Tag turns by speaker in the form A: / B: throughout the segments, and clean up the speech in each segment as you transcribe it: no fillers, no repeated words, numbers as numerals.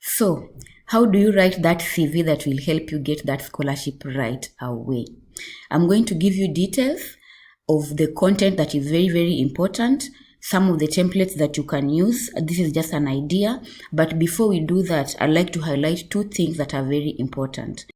A: So, how do you write that CV that will help you get that scholarship right away? I'm going to give you details of the content that is very, very important, some of the templates that you can use. This is just an idea, but before we do that, I'd like to highlight two things that are very important.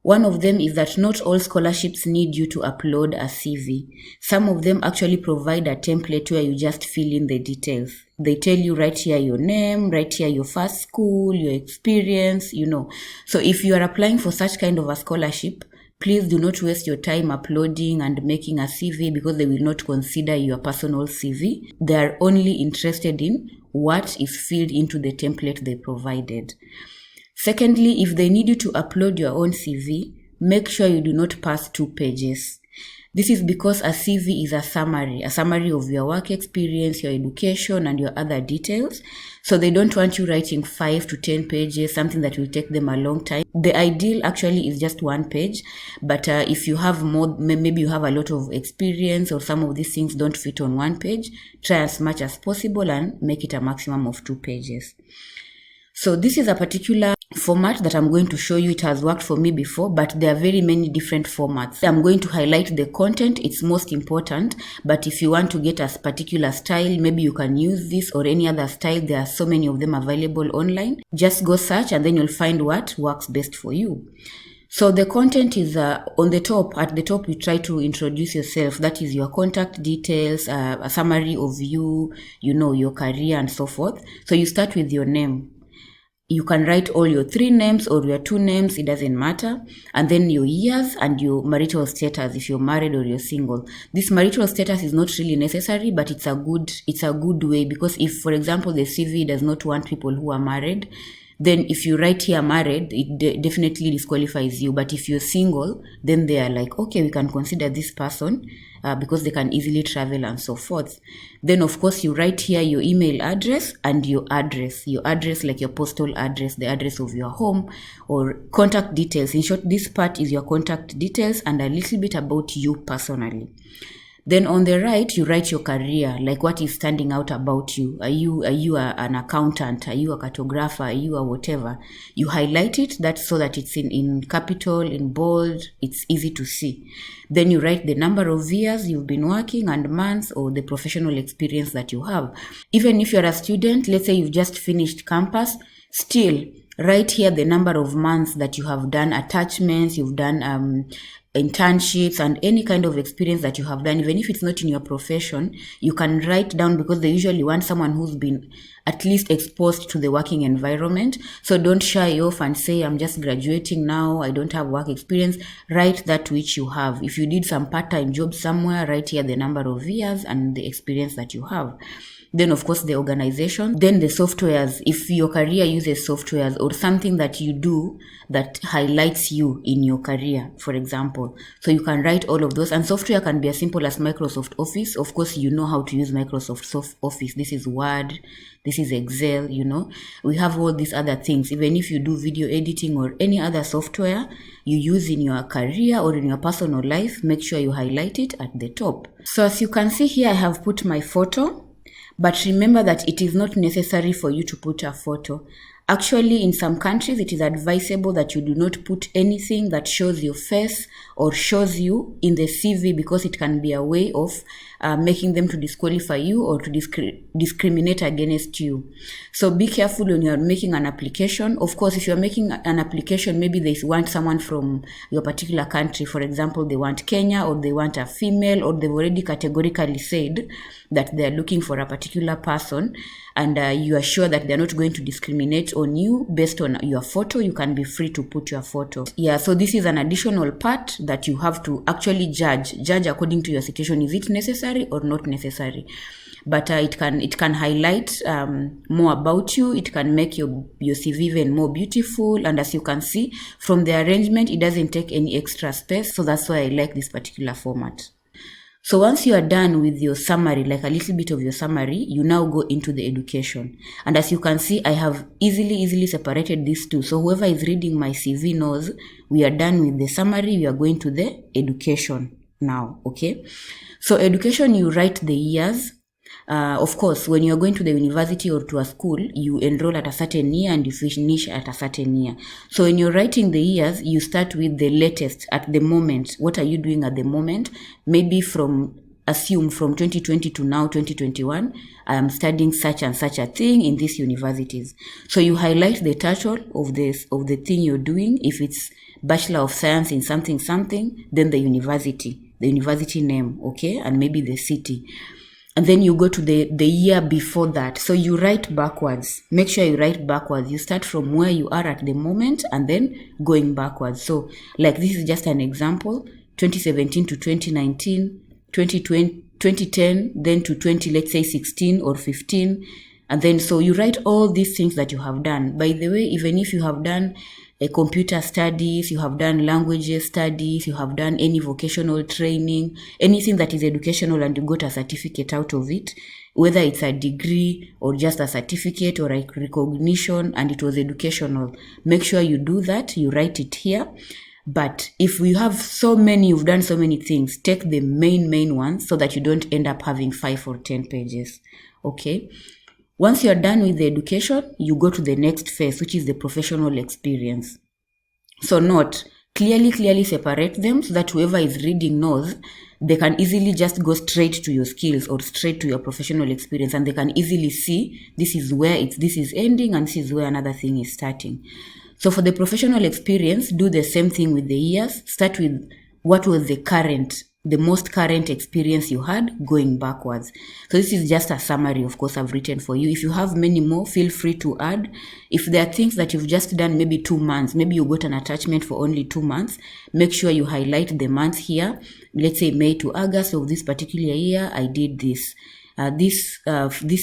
A: One of them is that not all scholarships need you to upload a CV. Some of them actually provide a template where you just fill in the details. They tell you right here your name, right here your first school, your experience, So if you are applying for such kind of a scholarship, please do not waste your time uploading and making a CV because they will not consider your personal CV. They are only interested in what is filled into the template they provided. Secondly, if they need you to upload your own CV, make sure you do not pass 2 pages. This is because a CV is a summary of your work experience, your education, and your other details. So they don't want you writing 5 to 10 pages, something that will take them a long time. The ideal actually is just 1 page, but if you have more, maybe you have a lot of experience or some of these things don't fit on 1 page, try as much as possible and make it a maximum of 2 pages. So this is a particular format that I'm going to show you. It has worked for me before, but there are very many different formats. I'm going to highlight the content. It's most important, but if you want to get a particular style, maybe you can use this or any other style. There are so many of them available online. Just go search and then you'll find what works best for you. So the content is on the top. At the top, you try to introduce yourself. That is your contact details, a summary of you, your career and so forth. So you start with your name. You can write all your 3 names or your 2 names, it doesn't matter. And then your years and your marital status, if you're married or you're single. This marital status is not really necessary, but it's a good way, because if, for example, the CV does not want people who are married, then if you write here married, it definitely disqualifies you. But if you're single, then they are like, okay, we can consider this person because they can easily travel and so forth. Then, of course, you write here your email address and your address like your postal address, the address of your home, or contact details. In short, this part is your contact details and a little bit about you personally. Then on the right, you write your career, like what is standing out about you. Are you an accountant? Are you a cartographer? Are you a whatever? You highlight it so that it's in capital, in bold, it's easy to see. Then you write the number of years you've been working and months or the professional experience that you have. Even if you're a student, let's say you've just finished campus, still write here the number of months that you have done attachments, you've done internships and any kind of experience that you have done. Even if it's not in your profession, you can write down, because they usually want someone who's been at least exposed to the working environment. So don't shy off and say, I'm just graduating now, I don't have work experience. Write that which you have. If you did some part-time job somewhere, write here the number of years and the experience that you have. Then, of course, the organization. Then the softwares. If your career uses softwares or something that you do that highlights you in your career, for example. So you can write all of those. And software can be as simple as Microsoft Office. Of course, you know how to use Microsoft Office. This is Word. This is Excel, We have all these other things. Even if you do video editing or any other software you use in your career or in your personal life, make sure you highlight it at the top. So as you can see here, I have put my photo. But remember that it is not necessary for you to put a photo. Actually, in some countries, it is advisable that you do not put anything that shows your face or shows you in the CV, because it can be a way of making them to disqualify you or to discriminate against you. So be careful when you are making an application. Of course, if you are making an application, maybe they want someone from your particular country. For example, they want Kenya, or they want a female, or they've already categorically said that they're looking for a particular person, and you are sure that they're not going to discriminate on you based on your photo, you can be free to put your photo. Yeah, so this is an additional part that you have to actually judge according to your situation. Is it necessary or not necessary? But it can highlight more about you. It can make your CV even more beautiful. And as you can see from the arrangement, it doesn't take any extra space. So that's why I like this particular format. So once you are done with your summary, like a little bit of your summary, you now go into the education. And as you can see, I have easily separated these two. So whoever is reading my CV knows we are done with the summary. We are going to the education now, okay? So education, you write the years. Of course, when you're going to the university or to a school, you enroll at a certain year and you finish at a certain year. So when you're writing the years, you start with the latest at the moment. What are you doing at the moment? Maybe assume from 2020 to now 2021, I am studying such and such a thing in these universities. So you highlight the title of the thing you're doing. If it's Bachelor of Science in something, then the university name, okay, and maybe the city. And then you go to the year before that. So you write backwards. Make sure you write backwards. You start from where you are at the moment and then going backwards. So like this is just an example, 2017 to 2019, 2010, then to 16 or 15. And then so you write all these things that you have done. By the way, even if you have done computer studies, you have done languages studies, you have done any vocational training, anything that is educational and you got a certificate out of it, whether it's a degree or just a certificate or a recognition and it was educational, make sure you do that, you write it here. But if you've done so many things, take the main ones so that you don't end up having 5 or 10 pages. Okay. Once you're done with the education, you go to the next phase, which is the professional experience. So note, clearly separate them so that whoever is reading knows they can easily just go straight to your skills or straight to your professional experience, and they can easily see this is where this is ending and this is where another thing is starting. So for the professional experience, do the same thing with the years. Start with what was the most current experience you had going backwards. So this is just a summary, of course, I've written for you. If you have many more, feel free to add. If there are things that you've just done maybe 2 months, maybe you got an attachment for only 2 months, make sure you highlight the months here. Let's say May to August of this particular year, I did this. This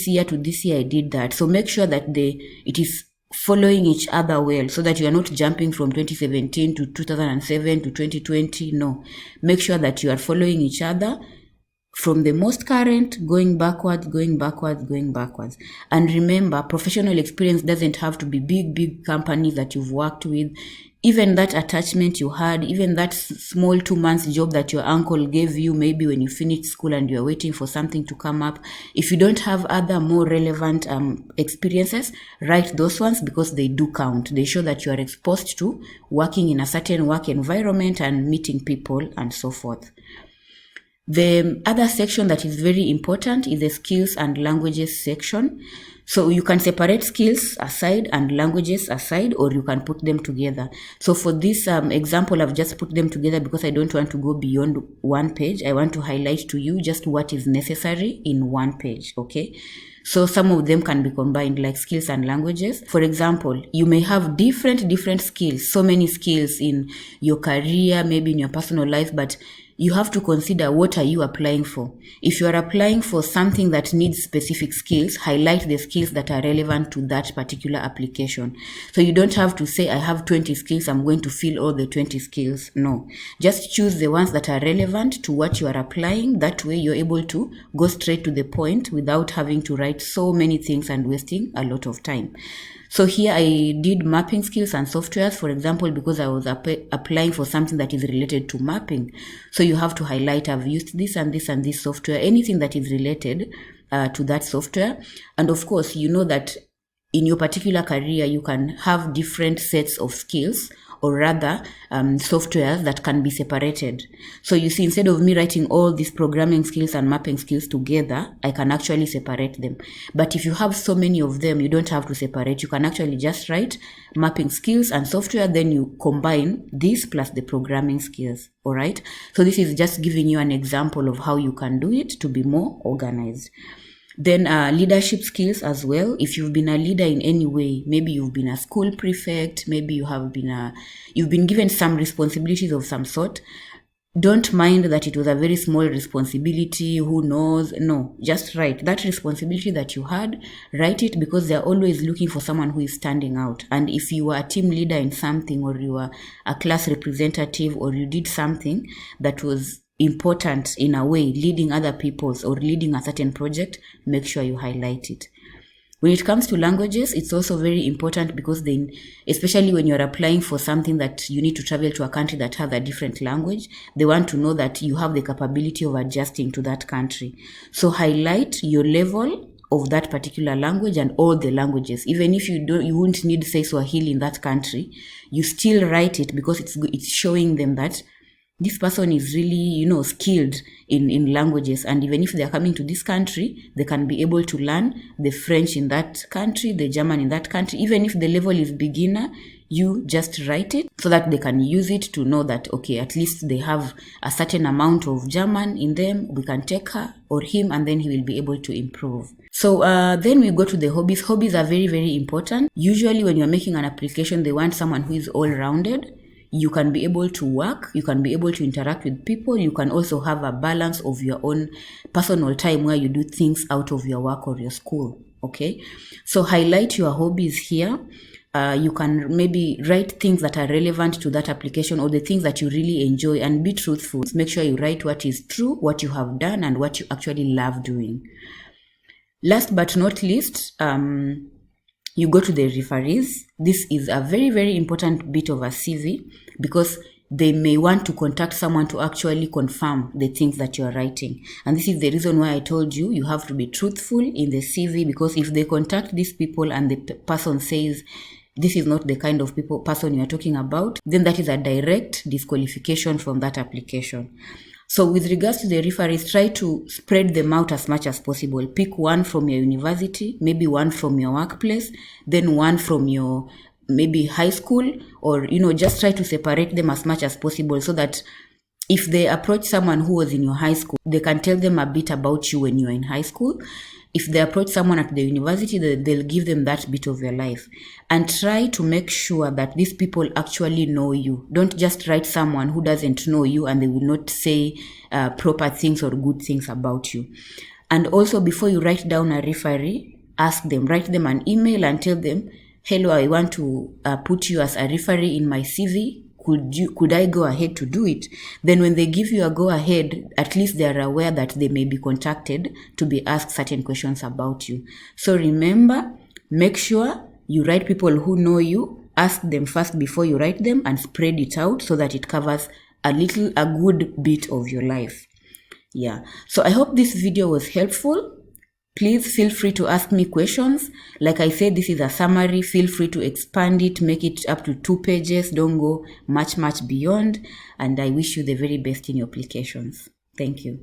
A: year to this year, I did that. So make sure that it is following each other well, so that you are not jumping from 2017 to 2007 to 2020. No, make sure that you are following each other from the most current, going backwards. And remember, professional experience doesn't have to be big companies that you've worked with. Even that attachment you had, even that small 2 months job that your uncle gave you, maybe when you finished school and you're waiting for something to come up. If you don't have other more relevant experiences, write those ones because they do count. They show that you are exposed to working in a certain work environment and meeting people and so forth. The other section that is very important is the skills and languages section. So you can separate skills aside and languages aside, or you can put them together. So for this example, I've just put them together because I don't want to go beyond 1 page. I want to highlight to you just what is necessary in 1 page, okay? So some of them can be combined, like skills and languages. For example, you may have different skills, so many skills in your career, maybe in your personal life, but you have to consider what are you applying for. If you are applying for something that needs specific skills, highlight the skills that are relevant to that particular application. So you don't have to say, I have 20 skills, I'm going to fill all the 20 skills. No, just choose the ones that are relevant to what you are applying. That way you're able to go straight to the point without having to write so many things and wasting a lot of time. So here I did mapping skills and softwares, for example, because I was applying for something that is related to mapping. So you have to highlight, I've used this and this and this software, anything that is related to that software. And of course, you know that in your particular career, you can have different sets of skills, or rather softwares that can be separated. So you see, instead of me writing all these programming skills and mapping skills together, I can actually separate them. But if you have so many of them, you don't have to separate. You can actually just write mapping skills and software, then you combine this plus the programming skills. All right. So this is just giving you an example of how you can do it to be more organized. Then leadership skills as well. If you've been a leader in any way, maybe you've been a school prefect, maybe you've been given some responsibilities of some sort. Don't mind that it was a very small responsibility, who knows. No, just write that responsibility that you had, write it, because they're always looking for someone who is standing out. And if you were a team leader in something, or you were a class representative, or you did something that was important in a way, leading other people's or leading a certain project, make sure you highlight it. When it comes to languages, it's also very important because then, especially when you're applying for something that you need to travel to a country that has a different language, they want to know that you have the capability of adjusting to that country. So highlight your level of that particular language and all the languages. Even if you wouldn't need, say, Swahili in that country, you still write it because it's showing them that this person is really, skilled in languages. And even if they're coming to this country, they can be able to learn the French in that country, the German in that country. Even if the level is beginner, you just write it so that they can use it to know that, okay, at least they have a certain amount of German in them. We can take her or him, and then he will be able to improve. So then we go to the hobbies. Hobbies are very, very important. Usually when you're making an application, they want someone who is all-rounded. You can be able to work, you can be able to interact with people, you can also have a balance of your own personal time where you do things out of your work or your school, okay? So highlight your hobbies here. You can maybe write things that are relevant to that application or the things that you really enjoy, and be truthful. Make sure you write what is true, what you have done, and what you actually love doing. Last but not least, you go to the referees. This is a very, very important bit of a CV because they may want to contact someone to actually confirm the things that you're writing. And this is the reason why I told you you have to be truthful in the CV, because if they contact these people and the person says this is not the kind of person you're talking about, then that is a direct disqualification from that application. So with regards to the referees, try to spread them out as much as possible. Pick one from your university, maybe one from your workplace, then one from your maybe high school, or, just try to separate them as much as possible so that if they approach someone who was in your high school, they can tell them a bit about you when you were in high school. If they approach someone at the university, they'll give them that bit of your life. And try to make sure that these people actually know you. Don't just write someone who doesn't know you and they will not say proper things or good things about you. And also, before you write down a referee, write them an email and tell them, hello, I want to put you as a referee in my CV. Could I go ahead to do it? Then when they give you a go ahead, at least they are aware that they may be contacted to be asked certain questions about you. So remember, make sure you write people who know you, ask them first before you write them, and spread it out so that it covers a good bit of your life. Yeah. So I hope this video was helpful. Please feel free to ask me questions. Like I said, this is a summary. Feel free to expand it, make it up to 2 pages. Don't go much beyond. And I wish you the very best in your applications. Thank you.